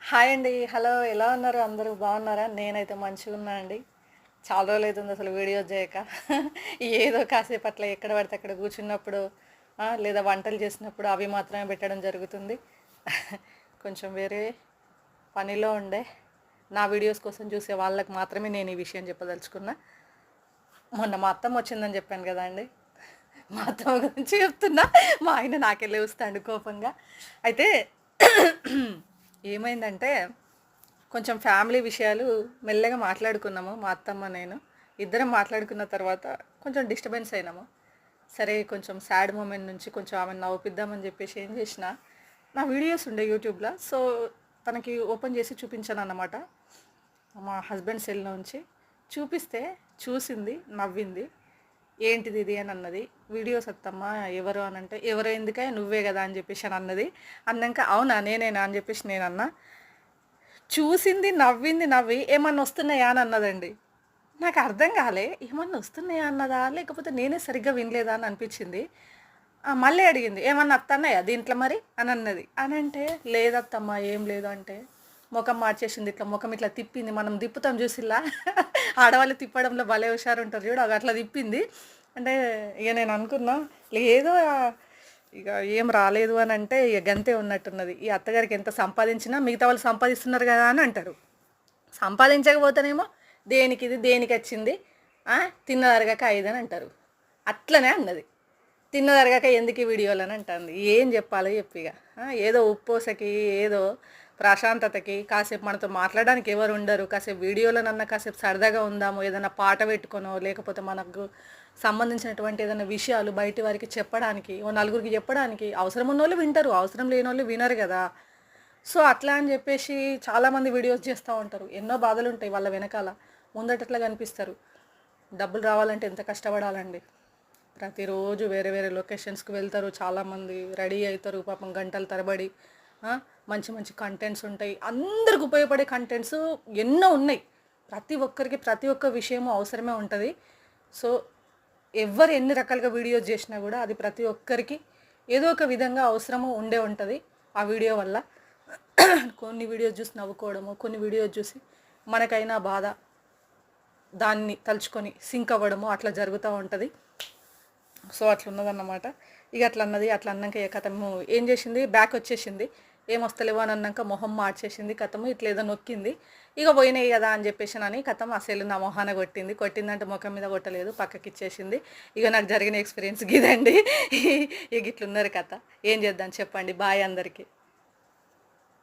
Hi అండి. Hello. ఎలా ఉన్నారు? అందరూ బాగున్నారా? నేనైతే మంచిగా ఉన్నా అండి. చాలా రోజులైతుంది అసలు వీడియోస్ చేయక. ఏదో కాసేపు అట్లా ఎక్కడ పడితే అక్కడ కూర్చున్నప్పుడు లేదా వంటలు చేసినప్పుడు అవి మాత్రమే పెట్టడం జరుగుతుంది. కొంచెం వేరే పనిలో ఉండే నా వీడియోస్ కోసం చూసే వాళ్ళకి మాత్రమే నేను ఈ విషయం చెప్పదలుచుకున్నా. మొన్న మా అత్తమ్మ వచ్చిందని చెప్పాను కదా అండి. మా అత్తమ్మ గురించి చెప్తున్నా. మా ఆయన నాకెళ్ళి వస్తాడు కోపంగా. అయితే ఏమైందంటే కొంచెం ఫ్యామిలీ విషయాలు మెల్లగా మాట్లాడుకున్నాము మా అత్తమ్మ నేను. ఇద్దరం మాట్లాడుకున్న తర్వాత కొంచెం డిస్టర్బెన్స్ అయినాము. సరే కొంచెం సాడ్ మూమెంట్ నుంచి కొంచెం ఆమెను నవ్వుపిద్దామని చెప్పేసి ఏం చేసిన, నా వీడియోస్ ఉండే యూట్యూబ్లో. సో తనకి ఓపెన్ చేసి చూపించాను అన్నమాట. మా హస్బెండ్ సెల్ నుంచి చూపిస్తే చూసింది, నవ్వింది. ఏంటిది ఇది అని అన్నది. వీడియోస్ అత్తమ్మ ఎవరు అని అంటే, ఎవరు ఎందుకే నువ్వే కదా అని చెప్పేసి అని అన్నది. అన్నాక అవునా నేనేనా అని చెప్పేసి నేను అన్నా. చూసింది, నవ్వింది, నవ్వి ఏమన్నా వస్తున్నాయా అని అన్నదండి. నాకు అర్థం కాలే, ఏమన్నా వస్తున్నాయా అన్నదా లేకపోతే నేనే సరిగ్గా వినలేదా అని అనిపించింది. మళ్ళీ అడిగింది, ఏమన్నా అత్తన్నాయా దీంట్లో మరి అని అన్నది. అని అంటే లేదత్తమ్మ ఏం లేదు అంటే ముఖం మార్చేసింది. ఇట్లా ముఖం ఇట్లా తిప్పింది. మనం తిప్పుతాం చూసిల్లా, ఆడవాళ్ళు తిప్పడంలో భలే హుషారు ఉంటారు చూడు, అవి అట్లా తిప్పింది. అంటే ఇక నేను అనుకున్నా లేదో ఇక ఏం రాలేదు అని అంటే ఇక గంతే ఉన్నట్టున్నది. ఈ అత్తగారికి ఎంత సంపాదించినా మిగతా వాళ్ళు సంపాదిస్తున్నారు కదా అని అంటారు. సంపాదించకపోతేనేమో దేనికి ఇది దేనికి వచ్చింది, తిన్నదరగాక ఐదు అని అంటారు. అట్లనే అన్నది. తిన్నదరగాక ఎందుకు ఈ వీడియోలు అని అంటుంది. ఏం చెప్పాలో చెప్పిగా. ఏదో ఉప్పోసకి ఏదో ప్రశాంతతకి కాసేపు మనతో మాట్లాడడానికి ఎవరు ఉండరు, కాసేపు వీడియోలనన్నా కాసేపు సరదాగా ఉందాము, ఏదైనా పాట పెట్టుకోనో లేకపోతే మనకు సంబంధించినటువంటి ఏదైనా విషయాలు బయట వారికి చెప్పడానికి, ఓ నలుగురికి చెప్పడానికి. అవసరం ఉన్న వాళ్ళు వింటారు, అవసరం లేని వాళ్ళు వినరు కదా. సో అట్లా అని చెప్పేసి చాలామంది వీడియోస్ చేస్తూ ఉంటారు. ఎన్నో బాధలు ఉంటాయి వాళ్ళ వెనకాల, ముందటట్లా కనిపిస్తారు. డబ్బులు రావాలంటే ఎంత కష్టపడాలండి. ప్రతిరోజు వేరే వేరే లొకేషన్స్కి వెళ్తారు, చాలామంది రెడీ అవుతారు పాపం గంటల తరబడి. మంచి మంచి కంటెంట్స్ ఉంటాయి, అందరికి ఉపయోగపడే కంటెంట్స్ ఎన్నో ఉన్నాయి. ప్రతి ఒక్కరికి ప్రతి ఒక్క విషయము అవసరమే ఉంటుంది. సో ఎవరు ఎన్ని రకాలుగా వీడియోస్ చేసినా కూడా అది ప్రతి ఒక్కరికి ఏదో ఒక విధంగా అవసరము ఉండే ఉంటుంది. ఆ వీడియో వల్ల కొన్ని వీడియోస్ చూసి నవ్వుకోవడము, కొన్ని వీడియోస్ చూసి మనకైనా బాధ దాన్ని తలుచుకొని సింక్ అవ్వడము అట్లా జరుగుతూ ఉంటుంది. సో అట్లా ఉన్నదన్నమాట. ఇక అట్లా అన్నది. అట్లా అన్నాక ఇక కథము ఏం చేసింది, బ్యాక్ వచ్చేసింది. ఏం వస్తలేవు అని అన్నాక మొహం మార్చేసింది. కథము ఇట్లా ఏదో నొక్కింది. ఇక పోయినాయి కదా అని చెప్పేసి అని కథం అసలు నా మొహాన కొట్టింది. కొట్టిందంటే ముఖం మీద కొట్టలేదు, పక్కకి ఇచ్చేసింది. ఇక నాకు జరిగిన ఎక్స్పీరియన్స్ ఇదండి. ఇక ఇట్లున్నారు కథ. ఏం చేద్దాం చెప్పండి. బాయ్ అందరికీ.